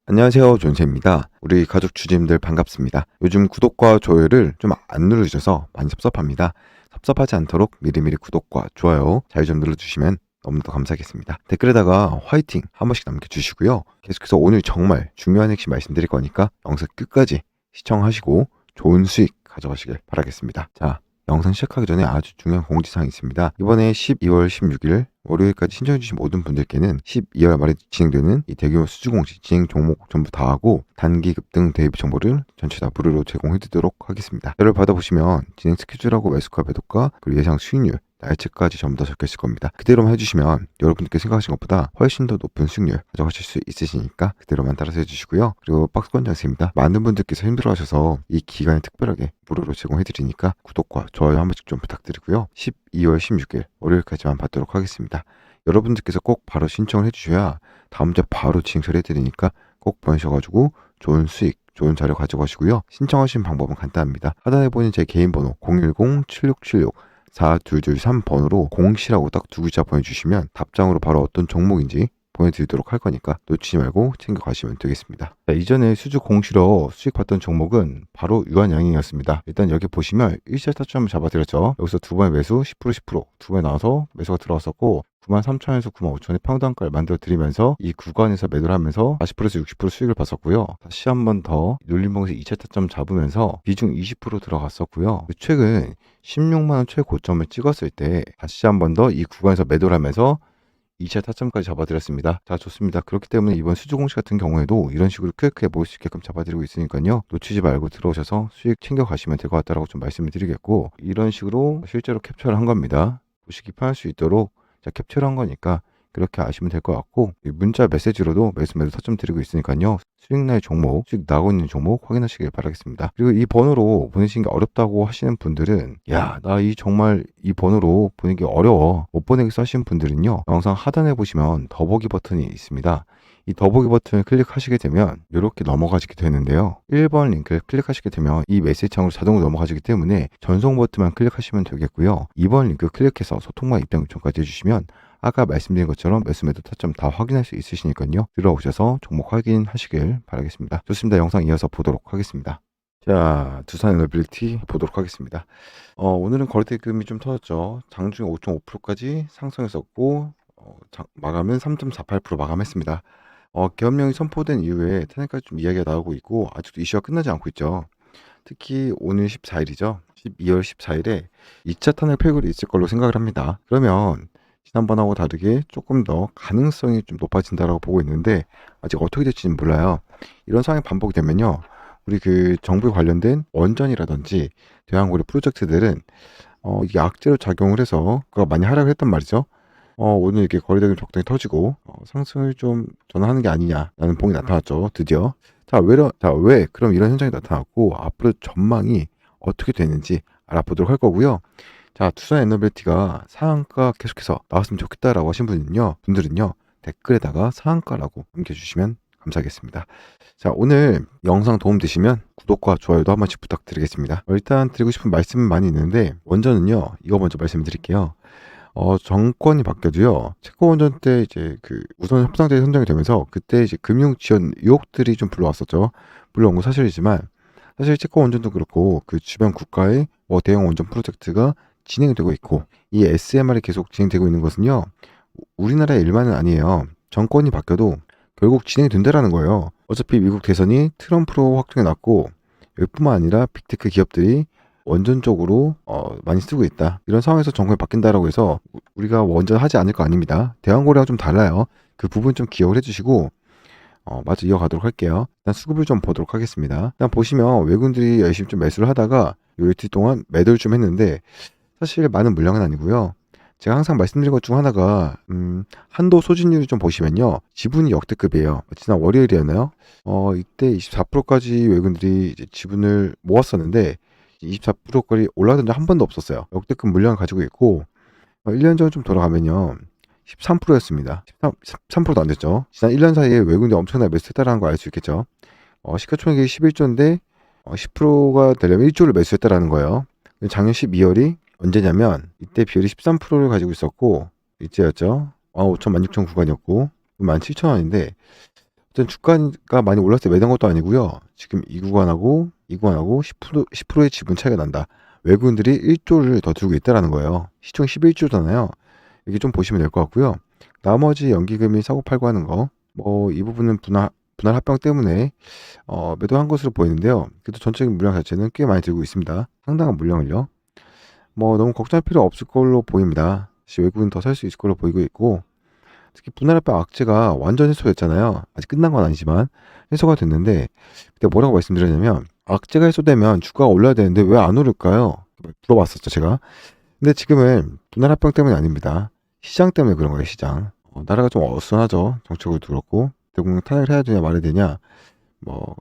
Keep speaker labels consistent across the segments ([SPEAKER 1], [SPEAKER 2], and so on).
[SPEAKER 1] 안녕하세요. 존세입니다. 우리 가족 주주님들 반갑습니다. 요즘 구독과 좋아요를 좀 안 눌러주셔서 많이 섭섭합니다. 섭섭하지 않도록 미리미리 구독과 좋아요 잘 좀 눌러주시면 너무나도 감사하겠습니다. 댓글에다가 화이팅 한 번씩 남겨주시고요. 계속해서 오늘 정말 중요한 핵심 말씀드릴 거니까 영상 끝까지 시청하시고 좋은 수익 가져가시길 바라겠습니다. 자, 영상 시작하기 전에 아주 중요한 공지사항이 있습니다. 이번에 12월 16일 월요일까지 신청해주신 모든 분들께는 12월 말에 진행되는 이 대규모 수주공시 진행 종목 전부 다 하고 단기 급등 대입 정보를 전체 다 무료로 제공해드리도록 하겠습니다. 이를 받아보시면 진행 스케줄하고 매수가 매도가 그리고 예상 수익률 날짜까지 전부 다 적혀 있을 겁니다. 그대로만 해주시면 여러분들께 생각하신 것보다 훨씬 더 높은 수익률 가져가실 수 있으시니까 그대로만 따라서 해주시고요. 그리고 박스권 장세입니다. 많은 분들께서 힘들어하셔서 이 기간에 특별하게 무료로 제공해드리니까 구독과 좋아요 한 번씩 좀 부탁드리고요. 12월 16일 월요일까지만 받도록 하겠습니다. 여러분들께서 꼭 바로 신청을 해주셔야 다음 주에 바로 진행 처리해드리니까 꼭 보내셔가지고 좋은 수익 좋은 자료 가져가시고요. 신청하신 방법은 간단합니다. 하단에 보이는 제 개인 번호 010-7676 4223번으로 공시라고 딱 두 글자 보내주시면 답장으로 바로 어떤 종목인지 보내드리도록 할 거니까 놓치지 말고 챙겨가시면 되겠습니다. 자, 이전에 수주 공시로 수익 봤던 종목은 바로 유한양행이었습니다. 일단 여기 보시면 1차 타점 잡아드렸죠. 여기서 두 번의 매수 10% 두 번에 나와서 매수가 들어왔었고 93,000에서 95,000의 평단가를 만들어 드리면서 이 구간에서 매도를 하면서 40%에서 60% 수익을 봤었고요. 다시 한 번 더 눌림목에서 2차 타점 잡으면서 비중 20% 들어갔었고요. 최근 16만원 최고점을 찍었을 때 다시 한 번 더 이 구간에서 매도를 하면서 2차 타점까지 잡아드렸습니다. 자, 좋습니다. 그렇기 때문에 이번 수주공시 같은 경우에도 이런 식으로 쾌쾌해 보일 수 있게끔 잡아드리고 있으니까요. 놓치지 말고 들어오셔서 수익 챙겨가시면 될 것 같다라고 좀 말씀을 드리겠고, 이런 식으로 실제로 캡처를 한 겁니다. 보시기 편할 수 있도록 자, 캡처를 한 거니까 그렇게 아시면 될 것 같고, 문자 메시지로도 매수 매도 타점 드리고 있으니까요. 수익날 종목, 수익 나고 있는 종목 확인하시길 바라겠습니다. 그리고 이 번호로 보내시는 게 어렵다고 하시는 분들은 야, 나 정말 이 번호로 보내기 어려워 못 보내겠어 하시는 분들은요. 영상 하단에 보시면 더보기 버튼이 있습니다. 이 더보기 버튼을 클릭하시게 되면 이렇게 넘어가시게 되는데요. 1번 링크를 클릭하시게 되면 이 메시지 창으로 자동으로 넘어가시기 때문에 전송 버튼만 클릭하시면 되겠고요. 2번 링크 클릭해서 소통과 입장 요청까지 해주시면 아까 말씀드린 것처럼 매수 매도 타점 다 확인할 수 있으시니까요. 들어오셔서 종목 확인하시길 바라겠습니다. 좋습니다. 영상 이어서 보도록 하겠습니다. 자, 두산 에너빌리티 보도록 하겠습니다. 오늘은 거래대금이 좀 터졌죠. 장중에 5.5%까지 상승했었고 마감은 3.48% 마감했습니다. 계엄령이 선포된 이후에 탄핵까지 좀 이야기가 나오고 있고 아직도 이슈가 끝나지 않고 있죠. 특히 오늘 14일이죠. 12월 14일에 2차 탄핵 표결이 있을 걸로 생각을 합니다. 그러면 지난번하고 다르게 조금 더 가능성이 좀 높아진다라고 보고 있는데 아직 어떻게 될지는 몰라요. 이런 상황이 반복이 되면요. 우리 그 정부에 관련된 원전이라든지 대왕고리 프로젝트들은 이게 악재로 작용을 해서 그가 많이 하락을 했단 말이죠. 오늘 이렇게 거래대금 적당히 터지고 상승을 좀 전환하는 게 아니냐라는 봉이 나타났죠. 드디어. 왜 그럼 이런 현상이 나타났고 앞으로 전망이 어떻게 되는지 알아보도록 할 거고요. 자, 투자 에너빌리티가 상한가 계속해서 나왔으면 좋겠다라고 하신 분들은요. 댓글에다가 상한가라고 남겨주시면 감사하겠습니다. 자, 오늘 영상 도움 되시면 구독과 좋아요도 한 번씩 부탁드리겠습니다. 일단 드리고 싶은 말씀은 많이 있는데 먼저는요. 이거 먼저 말씀드릴게요. 정권이 바뀌어도요. 채권원전 때 이제 그 우선 협상자에 선정이 되면서 그때 이제 금융 지원 의혹들이 좀 불러왔었죠. 물론 건 사실이지만 사실 채권원전도 그렇고 그 주변 국가의 대형 원전 프로젝트가 진행이 되고 있고 이 SMR이 계속 진행되고 있는 것은요. 우리나라의 일만은 아니에요. 정권이 바뀌어도 결국 진행이 된다라는 거예요. 어차피 미국 대선이 트럼프로 확정이 났고 여기뿐만 아니라 빅테크 기업들이 원전적으로 많이 쓰고 있다. 이런 상황에서 정권이 바뀐다라고 해서 우리가 원전 하지 않을 거 아닙니다. 대왕고래랑 좀 달라요. 그 부분 좀 기억을 해주시고 마저 이어가도록 할게요. 일단 수급을 좀 보도록 하겠습니다. 일단 보시면 외국인들이 열심히 좀 매수를 하다가 요 이틀 동안 매도를 좀 했는데 사실 많은 물량은 아니고요. 제가 항상 말씀드린 것 중 하나가 한도 소진율을 좀 보시면요. 지분이 역대급이에요. 지난 월요일이었나요? 이때 24%까지 외국인들이 이제 지분을 모았었는데 24%까지 올라간 적 한 번도 없었어요. 역대급 물량을 가지고 있고 1년 전 좀 돌아가면요. 13%였습니다. 13%도 안 됐죠. 지난 1년 사이에 외국인들이 엄청나게 매수했다는 거 알 수 있겠죠. 시가총액이 11조인데 10%가 되려면 1조를 매수했다라는 거예요. 작년 12월이 언제냐면 이때 비율이 13%를 가지고 있었고 이때였죠. 15,000, 16,000 구간이었고 17,000원인데 어쨌든 주가가 많이 올랐을 때 매도한 것도 아니고요. 지금 이 구간하고 10%의 지분 차이가 난다. 외국인들이 1조를 더 들고 있다라는 거예요. 시총 11조잖아요. 이게 좀 보시면 될 것 같고요. 나머지 연기금이 사고 팔고 하는 거, 뭐 이 부분은 분할 합병 때문에 매도한 것으로 보이는데요. 그래도 전체적인 물량 자체는 꽤 많이 들고 있습니다. 상당한 물량을요. 뭐 너무 걱정할 필요 없을 걸로 보입니다. 다시 외국인 더 살 수 있을 걸로 보이고 있고, 특히 분할 합병 악재가 완전 해소됐잖아요. 아직 끝난 건 아니지만 해소가 됐는데, 그때 뭐라고 말씀드렸냐면 악재가 해소되면 주가가 올라야 되는데 왜 안 오를까요? 물어봤었죠, 제가. 근데 지금은 분할 합병 때문이 아닙니다. 시장 때문에 그런 거예요, 시장. 나라가 좀 어수선하죠. 정책으로도 그렇고. 대공령 탄핵을 해야 되냐 말아야 되냐. 뭐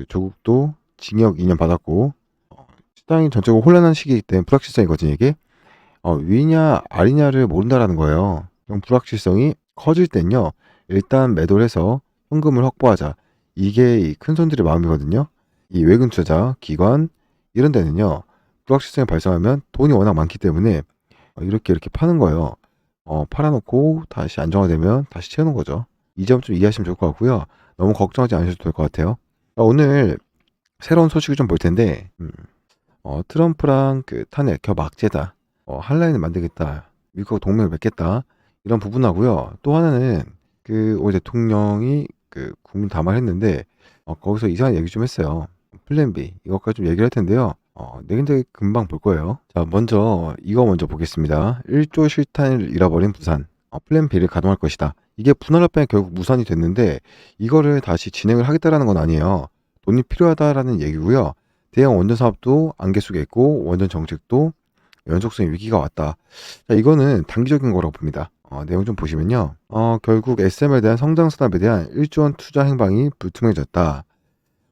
[SPEAKER 1] 조국도 징역 2년 받았고, 시장이 전체적으로 혼란한 시기이기 때문에 불확실성이거든요, 이게. 위냐 아니냐를 모른다라는 거예요. 그럼 불확실성이 커질 땐요, 일단 매도를 해서 현금을 확보하자. 이게 이 큰 손들의 마음이거든요. 이 외국 투자자, 기관 이런 데는요, 불확실성이 발생하면 돈이 워낙 많기 때문에 이렇게 파는 거예요. 팔아놓고 다시 안정화되면 다시 채우는 거죠. 이 점 좀 이해하시면 좋을 것 같고요. 너무 걱정하지 않으셔도 될 것 같아요. 오늘 새로운 소식을 좀 볼 텐데, 트럼프랑 그 탄핵 겹 악재다. 한라인을 만들겠다. 미국하고 동맹을 맺겠다. 이런 부분하고요. 또 하나는 그 올 대통령이 그 국민 담화했는데, 거기서 이상한 얘기 좀 했어요. 플랜 B 이것까지 좀 얘기를 할 텐데요. 내근데 금방 볼 거예요. 자, 먼저 이거 먼저 보겠습니다. 1조 실탄을 잃어버린 부산. 플랜 B를 가동할 것이다. 이게 분할합병이 결국 무산이 됐는데, 이거를 다시 진행을 하겠다라는 건 아니에요. 돈이 필요하다라는 얘기고요. 대형 원전 사업도 안개 속에 있고 원전 정책도 연속성의 위기가 왔다. 자, 이거는 단기적인 거라고 봅니다. 내용 좀 보시면요. 결국 SM에 대한 성장 산업에 대한 1조 원 투자 행방이 불투명해졌다.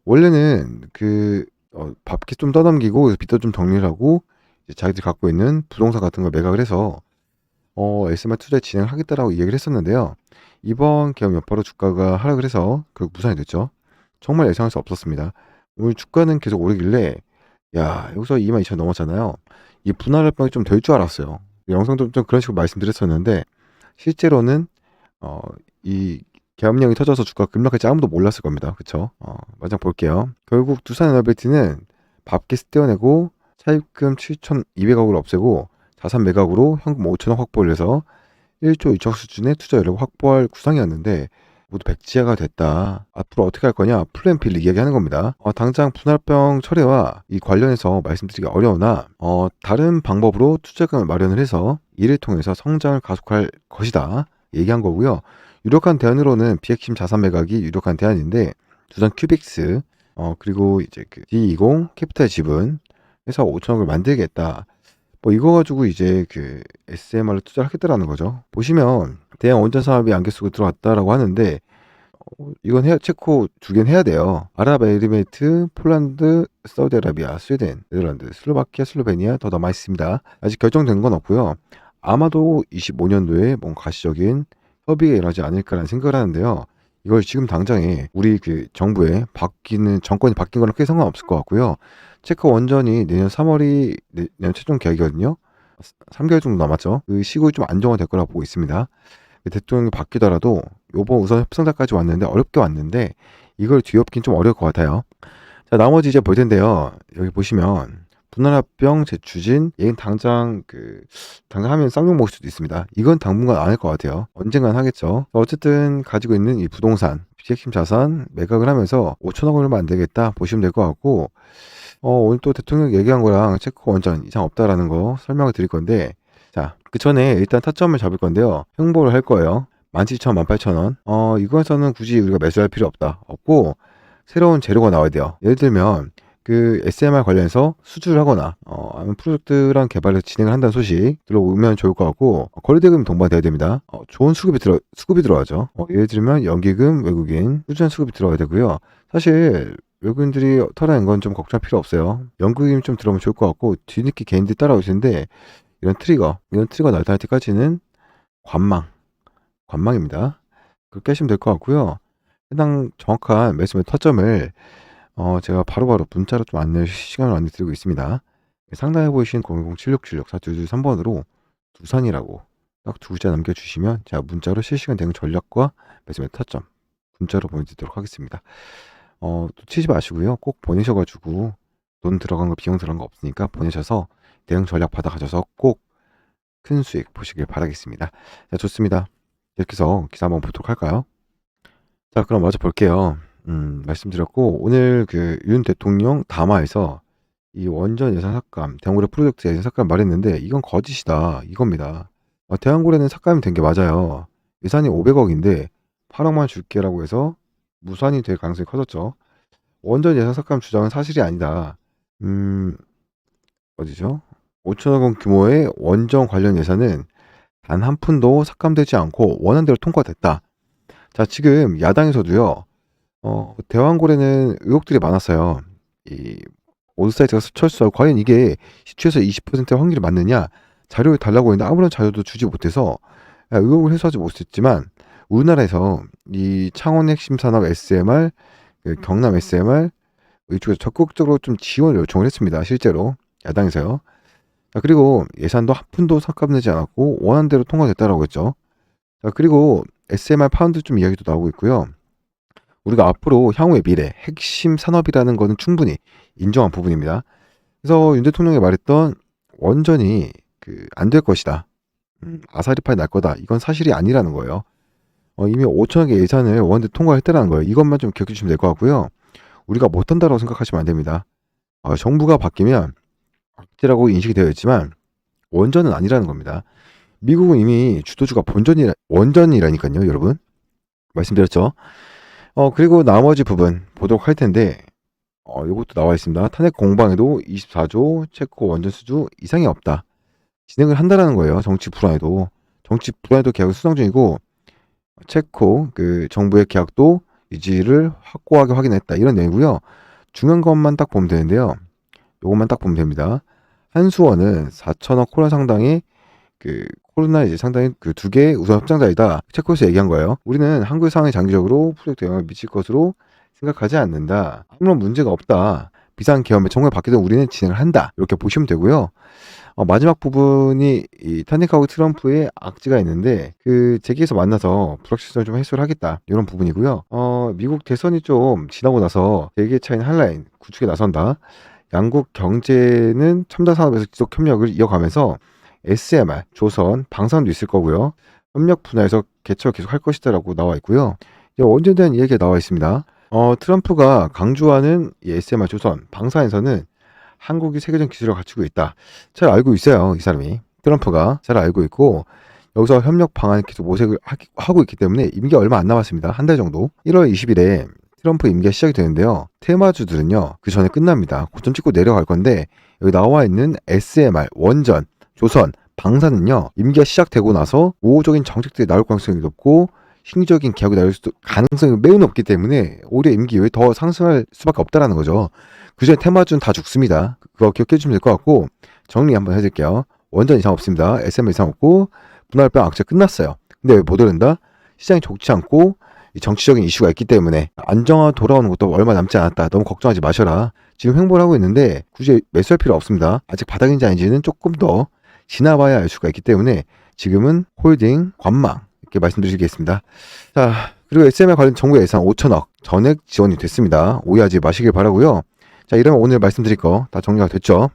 [SPEAKER 1] 원래는 밥기 좀 떠넘기고 빚도 좀 정리를 하고 이제 자기들이 갖고 있는 부동산 같은 걸 매각을 해서 SMR 투자에 진행을 하겠다라고 얘기를 했었는데요. 이번 계엄 여파로 주가가 하락을 해서 결국 무산이 됐죠. 정말 예상할 수 없었습니다. 오늘 주가는 계속 오르길래, 야, 여기서 22,000 넘었잖아요. 이 분할 합병이 좀 될 줄 알았어요. 영상도 좀 그런 식으로 말씀드렸었는데, 실제로는 이 계엄령이 터져서 주가가 급락할지 아무도 몰랐을 겁니다. 그쵸? 마저 볼게요. 결국 두산에너빌티는 밥깃을 떼어내고 차입금 7,200억을 없애고 자산 매각으로 현금 5천억 확보를 해서 1조 2천 수준의 투자 여력을 확보할 구상이었는데 모두 백지화가 됐다. 앞으로 어떻게 할 거냐? 플랜 B를 이야기하는 겁니다. 당장 분할병 철회와 이 관련해서 말씀드리기 어려우나 다른 방법으로 투자금을 마련을 해서 이를 통해서 성장을 가속할 것이다. 얘기한 거고요. 유력한 대안으로는 비핵심 자산 매각이 유력한 대안인데, 두산 큐빅스 그리고 이제 그 D20 캐피탈 지분 해서 5천억을 만들겠다. 뭐 이거 가지고 이제 그 SMR로 투자를 하겠다라는 거죠. 보시면 대형 원전 사업이 안개 속에 들어왔다라고 하는데, 이건 체코 2개는 해야 돼요. 아랍에미레이트, 폴란드, 사우디아라비아, 스웨덴, 네덜란드, 슬로바키아, 슬로베니아 더 남아 있습니다. 아직 결정된 건 없고요. 아마도 25년도에 뭔가 가시적인 협의가 일어나지 않을까라는 생각을 하는데요. 이걸 지금 당장에 우리 그 정부에 정권이 바뀐 거랑 크게 상관없을 것 같고요. 체코 원전이 내년 3월이 내년 최종 계약이거든요. 3개월 정도 남았죠. 그 시국이 좀 안정화될 거라고 보고 있습니다. 대통령이 바뀌더라도 요번 우선 협상자까지 왔는데 어렵게 왔는데 이걸 뒤엎긴 좀 어려울 것 같아요. 자, 나머지 이제 볼 텐데요. 여기 보시면 분할합병 재추진, 얘는 당장 하면 쌍욕 먹을 수도 있습니다. 이건 당분간 안 할 것 같아요. 언젠간 하겠죠. 어쨌든 가지고 있는 이 부동산, 비핵심 자산 매각을 하면서 5천억 원을 만들겠다 보시면 될 것 같고, 오늘 또 대통령 얘기한 거랑 체코 원전 이상 없다라는 거 설명을 드릴 건데, 자, 그 전에 일단 타점을 잡을 건데요. 행보를 할 거예요. 17,000원, 18,000원. 이거에서는 굳이 우리가 매수할 필요 없고, 새로운 재료가 나와야 돼요. 예를 들면, 그 SMR 관련해서 수주를 하거나, 아니면 프로젝트랑 개발을 진행을 한다는 소식 들어오면 좋을 것 같고, 거래대금이 동반돼야 됩니다. 좋은 수급이 들어가죠. 예를 들면, 연기금, 외국인, 꾸준한 수급이 들어가야 되고요. 사실, 외국인들이 털어낸 건 좀 걱정할 필요 없어요. 연기금이 좀 들어오면 좋을 것 같고, 뒤늦게 개인들이 따라오시는데, 이런 트리거 나타날 때까지는 관망입니다. 그렇게 하시면 될 것 같고요. 해당 정확한 매수의 타점을 제가 바로바로 문자로 좀 시간을 안내드리고 있습니다. 상단에 보이신 010-7676-4223번으로 두산이라고 딱 두 글자 남겨주시면 제가 문자로 실시간 대응 전략과 매수의 타점 문자로 보내드리도록 하겠습니다. 놓치지 마시고요. 꼭 보내셔가지고 돈 들어간 거 비용 들어간 거 없으니까 보내셔서 대응 전략 받아가셔서 꼭 큰 수익 보시길 바라겠습니다. 자, 좋습니다. 이렇게 해서 기사 한번 보도록 할까요? 자, 그럼 먼저 볼게요. 말씀드렸고 오늘 그 윤 대통령 담화에서 이 원전 예산 삭감, 대왕고래 프로젝트 예산 삭감 말했는데 이건 거짓이다 이겁니다. 대왕고래는 삭감이 된 게 맞아요. 예산이 500억인데 8억만 줄게라고 해서 무산이 될 가능성이 커졌죠. 원전 예산 삭감 주장은 사실이 아니다. 어디죠? 5천억 원 규모의 원전 관련 예산은 단 한 푼도 삭감되지 않고 원안대로 통과됐다. 자, 지금 야당에서도요. 대왕고래는 의혹들이 많았어요. 이 온사이트가 철수하고 과연 이게 10에서 20%의 확률이 맞느냐 자료를 달라고 했는데 아무런 자료도 주지 못해서 의혹을 해소하지 못했지만 우리나라에서 이 창원 핵심 산업 SMR, 그 경남 SMR 이쪽에서 적극적으로 좀 지원을 요청을 했습니다. 실제로 야당에서요. 자, 그리고 예산도 한 푼도 삭감되지 않았고 원안대로 통과됐다라고 했죠. 자, 그리고 SMR 파운드 좀 이야기도 나오고 있고요. 우리가 앞으로 향후의 미래 핵심 산업이라는 것은 충분히 인정한 부분입니다. 그래서 윤 대통령이 말했던 원전이 안 될 것이다. 아사리파이 날 거다. 이건 사실이 아니라는 거예요. 이미 5천억의 예산을 원안대 통과했다는 거예요. 이것만 좀 기억해 주시면 될 것 같고요. 우리가 못한다고 생각하시면 안 됩니다. 정부가 바뀌면 악재라고 인식이 되어 있지만 원전은 아니라는 겁니다. 미국은 이미 주도주가 원전이라니까요, 여러분. 말씀드렸죠. 그리고 나머지 부분 보도록 할 텐데, 이것도 나와 있습니다. 탄핵 공방에도 24조 체코 원전 수주 이상이 없다. 진행을 한다라는 거예요. 정치 불안에도 계약을 수상 중이고, 체코 그 정부의 계약도 유지를 확고하게 확인했다. 이런 내용이고요. 중요한 것만 딱 보면 되는데요. 요것만 딱 보면 됩니다. 한수원은 4천억 코로나 상당의 코로나 이제 상당히 그 두 개의 우선 협상자이다. 체코에서 얘기한 거예요. 우리는 한국의 상황에 장기적으로 프로젝트 영향을 미칠 것으로 생각하지 않는다. 아무런 문제가 없다. 비상계엄의 정부가 바뀌든 우리는 진행을 한다. 이렇게 보시면 되고요. 마지막 부분이 이 탄핵하고 트럼프의 악재가 있는데 재계에서 만나서 불확실성을 좀 해소를 하겠다. 이런 부분이고요. 미국 대선이 좀 지나고 나서 세계 차인 한라인 구축에 나선다. 양국 경제는 첨단 산업에서 지속 협력을 이어가면서 SMR, 조선, 방산도 있을 거고요. 협력 분야에서 개척을 계속 할 것이다라고 나와 있고요. 원전에 대한 이야기가 나와 있습니다. 트럼프가 강조하는 이 SMR, 조선, 방산에서는 한국이 세계적 기술을 갖추고 있다. 잘 알고 있어요. 이 사람이. 트럼프가 잘 알고 있고 여기서 협력 방안을 계속 모색을 하고 있기 때문에 임기가 얼마 안 남았습니다. 한 달 정도. 1월 20일에 트럼프 임기가 시작이 되는데요. 테마주들은요. 그 전에 끝납니다. 고점 찍고 내려갈 건데 여기 나와 있는 SMR, 원전, 조선, 방산은요. 임기가 시작되고 나서 우호적인 정책들이 나올 가능성이 높고 신기적인 계약이 나올 가능성이 매우 높기 때문에 올해 임기 외에 더 상승할 수밖에 없다라는 거죠. 그전에 테마주는 다 죽습니다. 그거 기억해 주시면 될 것 같고 정리 한번 해드릴게요. 원전 이상 없습니다. SMR 이상 없고 분할병 악재 끝났어요. 근데 왜 못 오른다? 시장이 좋지 않고 정치적인 이슈가 있기 때문에 안정화 돌아오는 것도 얼마 남지 않았다. 너무 걱정하지 마셔라. 지금 횡보를 하고 있는데 굳이 매수할 필요 없습니다. 아직 바닥인지 아닌지는 조금 더 지나봐야 알 수가 있기 때문에 지금은 홀딩, 관망 이렇게 말씀드리겠습니다. 자, 그리고 SMR 관련 정부 예산 5천억 전액 지원이 됐습니다. 오해하지 마시길 바라고요. 자, 이러면 오늘 말씀드릴 거 다 정리가 됐죠.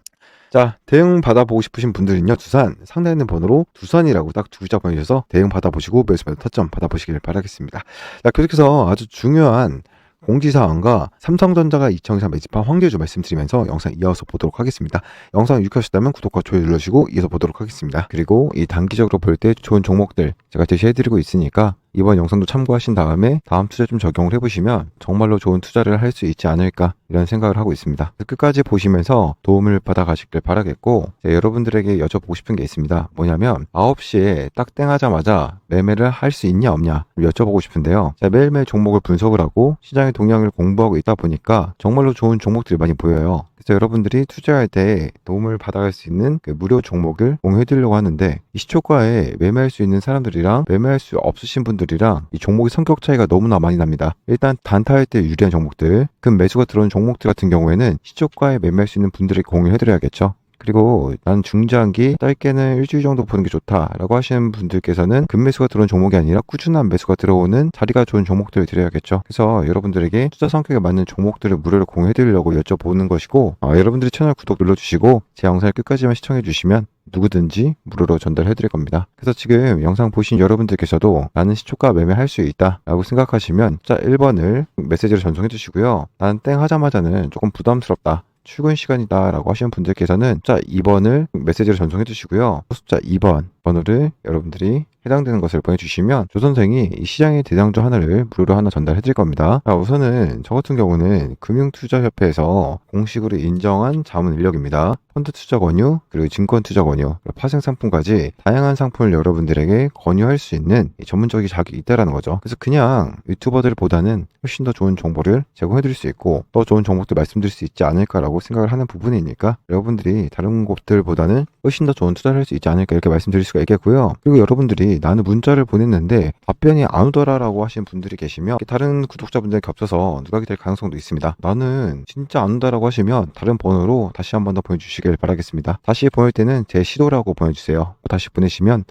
[SPEAKER 1] 자, 대응 받아보고 싶으신 분들은요, 두산 상단에 있는 번호로 두산이라고 딱 두 글자 보내주셔서 대응 받아보시고 매수매도 타점 받아보시길 바라겠습니다. 자, 계속해서 아주 중요한 공지사항과 삼성전자가 2023 매집한 환경주 말씀드리면서 영상 이어서 보도록 하겠습니다. 영상 유익하셨다면 구독과 좋아요 눌러주시고 이어서 보도록 하겠습니다. 그리고 이 단기적으로 볼 때 좋은 종목들 제가 제시해드리고 있으니까 이번 영상도 참고하신 다음에 다음 투자 좀 적용을 해보시면 정말로 좋은 투자를 할 수 있지 않을까 이런 생각을 하고 있습니다. 끝까지 보시면서 도움을 받아 가시길 바라겠고 여러분들에게 여쭤보고 싶은 게 있습니다. 뭐냐면 9시에 딱 땡하자마자 매매를 할 수 있냐 없냐 여쭤보고 싶은데요. 매일매일 종목을 분석을 하고 시장의 동향을 공부하고 있다 보니까 정말로 좋은 종목들이 많이 보여요. 그래서 여러분들이 투자할 때 도움을 받아갈 수 있는 무료 종목을 공유해드리려고 하는데 이 시초가에 매매할 수 있는 사람들이랑 매매할 수 없으신 분들이랑 이 종목의 성격 차이가 너무나 많이 납니다. 일단 단타할 때 유리한 종목들, 금 매수가 들어오는 종목들 같은 경우에는 시초가에 매매할 수 있는 분들에게 공유해드려야겠죠. 그리고 나는 중장기 짧게는 일주일 정도 보는 게 좋다라고 하시는 분들께서는 급매수가 들어온 종목이 아니라 꾸준한 매수가 들어오는 자리가 좋은 종목들을 드려야겠죠. 그래서 여러분들에게 투자 성격에 맞는 종목들을 무료로 공유해 드리려고 여쭤보는 것이고, 여러분들이 채널 구독 눌러주시고 제 영상을 끝까지만 시청해 주시면 누구든지 무료로 전달해 드릴 겁니다. 그래서 지금 영상 보신 여러분들께서도 나는 시초가 매매할 수 있다 라고 생각하시면 숫자 1번을 메시지로 전송해 주시고요. 나는 땡 하자마자는 조금 부담스럽다, 출근 시간이다 라고 하시는 분들께서는 숫자 2번을 메시지로 전송해 주시고요. 숫자 2번 번호를 여러분들이 해당되는 것을 보내주시면 조선생이 이 시장의 대장주 하나를 무료로 하나 전달해 드릴 겁니다. 우선은 저 같은 경우는 금융투자협회에서 공식으로 인정한 자문 인력입니다. 펀드 투자 권유, 그리고 증권 투자 권유, 파생 상품까지 다양한 상품을 여러분들에게 권유할 수 있는 전문적인 자격이 있다라는 거죠. 그래서 그냥 유튜버들보다는 훨씬 더 좋은 정보를 제공해 드릴 수 있고 더 좋은 정보들 말씀드릴 수 있지 않을까라고 생각을 하는 부분이니까 여러분들이 다른 곳들보다는 훨씬 더 좋은 투자를 할 수 있지 않을까 이렇게 말씀드릴 수가 있겠고요. 그리고 여러분들이 나는 문자를 보냈는데 답변이 안 오더라라고 하시는 분들이 계시면 다른 구독자분들이 겹쳐서 누락이 될 가능성도 있습니다. 나는 진짜 안 온다라고 하시면 다른 번호로 다시 한 번 더 보내주시길 바라겠습니다. 다시 보낼 때는 제 시도라고 보내주세요. 다시 보내시면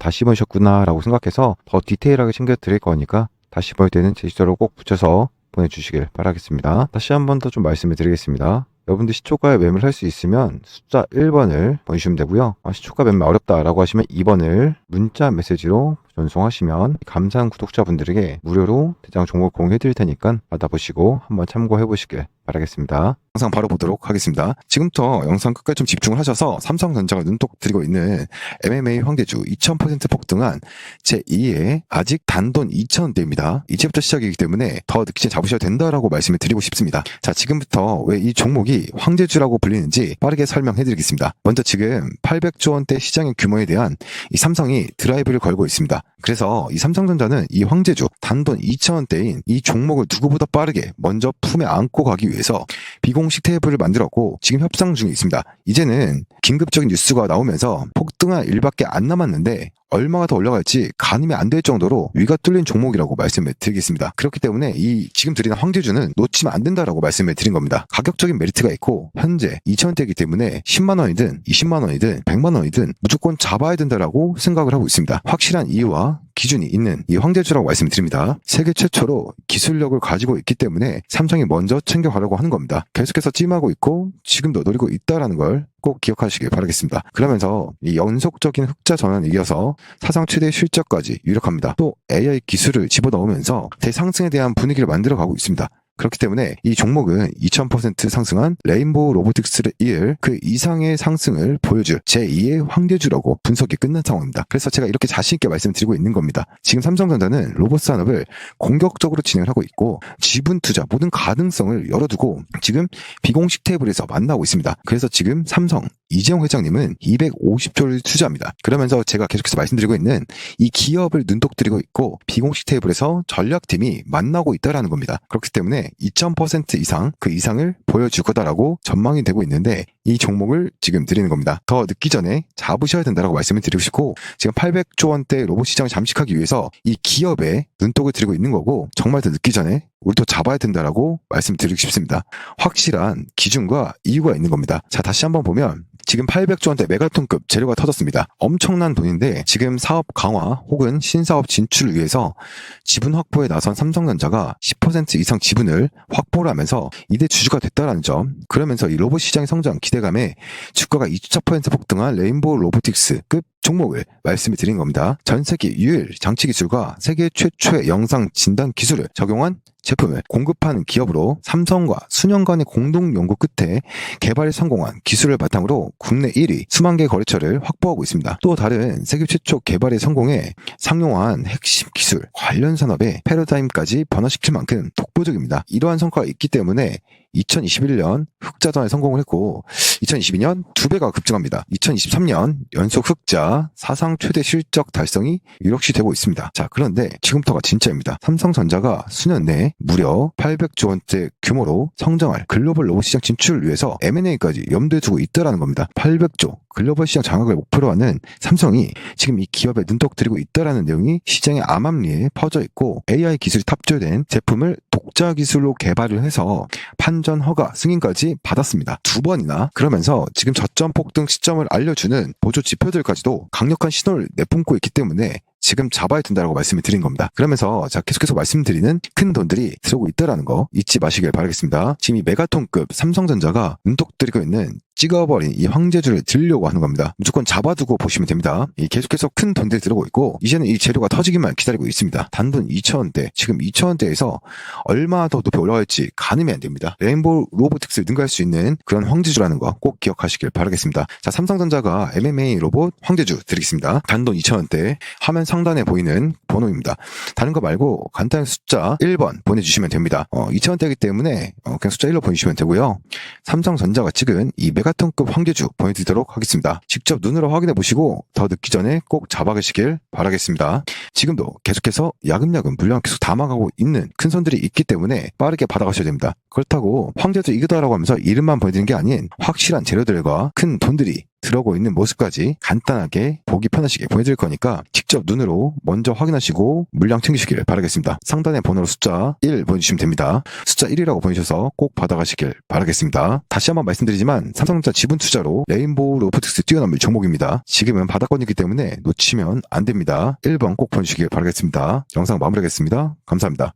[SPEAKER 1] 다시 보내셨구나 라고 생각해서 더 디테일하게 챙겨 드릴 거니까 다시 보낼 때는 제 시도로 꼭 붙여서 보내주시길 바라겠습니다. 다시 한 번 더 좀 말씀을 드리겠습니다. 여러분들 시초가에 매매를 할 수 있으면 숫자 1번을 보내주시면 되고요. 시초가 매매 어렵다라고 하시면 2번을 문자 메시지로 전송하시면 감사한 구독자분들에게 무료로 대장 종목 공유해 드릴 테니까 받아보시고 한번 참고해 보시길 바라겠습니다. 영상 바로 보도록 하겠습니다. 지금부터 영상 끝까지 좀 집중을 하셔서 삼성전자가 눈독 들이고 있는 MMA 황대주 2000% 폭등한 제2의 아직 단돈 2,000원대입니다. 이제부터 시작이기 때문에 더 늦기 전에 잡으셔야 된다라고 말씀을 드리고 싶습니다. 자, 지금부터 왜 이 종목이 황제주라고 불리는지 빠르게 설명해 드리겠습니다. 먼저 지금 800조 원대 시장의 규모에 대한 이 삼성이 드라이브를 걸고 있습니다. 그래서 이 삼성전자는 이 황제주 단돈 2,000원대인 이 종목을 누구보다 빠르게 먼저 품에 안고 가기 위해서 비공식 테이블을 만들었고 지금 협상 중에 있습니다. 이제는 긴급적인 뉴스가 나오면서 폭등할 일밖에 안 남았는데 얼마가 더 올라갈지 가늠이 안 될 정도로 위가 뚫린 종목이라고 말씀을 드리겠습니다. 그렇기 때문에 이 지금 드리는 황제주는 놓치면 안 된다라고 말씀을 드린 겁니다. 가격적인 메리트가 있고 현재 2,000원대이기 때문에 10만 원이든 20만 원이든 100만 원이든 무조건 잡아야 된다라고 생각을 하고 있습니다. 확실한 이유와 기준이 있는 이 황제주라고 말씀드립니다. 세계 최초로 기술력을 가지고 있기 때문에 삼성이 먼저 챙겨가려고 하는 겁니다. 계속해서 찜하고 있고 지금도 노리고 있다라는 걸 꼭 기억하시길 바라겠습니다. 그러면서 이 연속적인 흑자 전환에 이어서 사상 최대 실적까지 유력합니다. 또 AI 기술을 집어넣으면서 대상승에 대한 분위기를 만들어가고 있습니다. 그렇기 때문에 이 종목은 2000% 상승한 레인보우 로보틱스를 이을 그 이상의 상승을 보여줄 제2의 황제주라고 분석이 끝난 상황입니다. 그래서 제가 이렇게 자신있게 말씀드리고 있는 겁니다. 지금 삼성전자는 로봇 산업을 공격적으로 진행을 하고 있고 지분 투자 모든 가능성을 열어두고 지금 비공식 테이블에서 만나고 있습니다. 그래서 지금 삼성 이재용 회장님은 250조를 투자합니다. 그러면서 제가 계속해서 말씀드리고 있는 이 기업을 눈독 들이고 있고 비공식 테이블에서 전략팀이 만나고 있다라는 겁니다. 그렇기 때문에 2000% 이상 그 이상을 보여줄 거다라고 전망이 되고 있는데 이 종목을 지금 드리는 겁니다. 더 늦기 전에 잡으셔야 된다라고 말씀을 드리고 싶고 지금 800조 원대 로봇 시장을 잠식하기 위해서 이 기업에 눈독을 들이고 있는 거고 정말 더 늦기 전에 우리도 잡아야 된다라고 말씀드리고 싶습니다. 확실한 기준과 이유가 있는 겁니다. 자, 다시 한번 보면 지금 800조 원대 메가톤급 재료가 터졌습니다. 엄청난 돈인데 지금 사업 강화 혹은 신사업 진출을 위해서 지분 확보에 나선 삼성전자가 10% 이상 지분을 확보를 하면서 이대 주주가 됐다라는 점, 그러면서 이 로봇 시장의 성장 기대감에 주가가 24% 폭등한 레인보우 로보틱스급 종목을 말씀을 드린 겁니다. 전 세계 유일 장치 기술과 세계 최초의 영상 진단 기술을 적용한 제품을 공급하는 기업으로 삼성과 수년간의 공동 연구 끝에 개발에 성공한 기술을 바탕으로 국내 1위 수만 개 거래처를 확보하고 있습니다. 또 다른 세계 최초 개발에 성공해 상용화한 핵심 기술, 관련 산업의 패러다임까지 변화시킬 만큼 독보적입니다. 이러한 성과가 있기 때문에 2021년 흑자전에 성공을 했고 2022년 2배가 급증합니다. 2023년 연속 흑자 사상 최대 실적 달성이 유력시 되고 있습니다. 자, 그런데 지금부터가 진짜입니다. 삼성전자가 수년 내에 무려 800조 원대 규모로 성장할 글로벌 로봇 시장 진출을 위해서 M&A까지 염두에 두고 있다라는 겁니다. 800조 글로벌 시장 장악을 목표로 하는 삼성이 지금 이 기업에 눈독 들이고 있다라는 내용이 시장의 암암리에 퍼져 있고 AI 기술이 탑재된 제품을 독자 기술로 개발을 해서 판전 허가 승인까지 받았습니다. 2번이나. 그러면서 지금 저점 폭등 시점을 알려주는 보조 지표들까지도 강력한 신호를 내뿜고 있기 때문에 지금 잡아야 된다고 말씀을 드린 겁니다. 그러면서 계속해서 말씀드리는 큰 돈들이 들어오고 있다는 거 잊지 마시길 바라겠습니다. 지금 이 메가톤급 삼성전자가 눈독 들이고 있는 찍어버린 이 황제주를 들려고 하는 겁니다. 무조건 잡아두고 보시면 됩니다. 계속해서 큰 돈들이 들어오고 있고 이제는 이 재료가 터지기만 기다리고 있습니다. 단돈 2,000원대, 지금 2,000원대에서 얼마 더 높이 올라갈지 가늠이 안 됩니다. 레인보우 로보틱스를 능가할 수 있는 그런 황제주라는 거 꼭 기억하시길 바라겠습니다. 자, 삼성전자가 MMA 로봇 황제주 드리겠습니다. 단돈 2,000원대, 화면 상단에 보이는 번호입니다. 다른 거 말고 간단한 숫자 1번 보내주시면 됩니다. 2,000원대이기 때문에 그냥 숫자 1로 보내주시면 되고요. 삼성전자가 찍은 이 메가톤급 황제주 보내드리도록 하겠습니다. 직접 눈으로 확인해 보시고 더 늦기 전에 꼭 잡아가시길 바라겠습니다. 지금도 계속해서 야금야금 물량 계속 담아가고 있는 큰 손들이 있기 때문에 빠르게 받아가셔야 됩니다. 그렇다고 황제주 이거다라고 하면서 이름만 보여드리는 게 아닌 확실한 재료들과 큰 돈들이 들어오고 있는 모습까지 간단하게 보기 편하시게 보여드릴 거니까 직접 눈으로 먼저 확인하시고 물량 챙기시길 바라겠습니다. 상단의 번호로 숫자 1 보내주시면 됩니다. 숫자 1이라고 보내주셔서 꼭 받아가시길 바라겠습니다. 다시 한번 말씀드리지만 삼성전자 지분 투자로 레인보우 로보틱스 뛰어넘을 종목입니다. 지금은 바닥권이기 때문에 놓치면 안 됩니다. 1번 꼭 보내주시길 바라겠습니다. 영상 마무리하겠습니다. 감사합니다.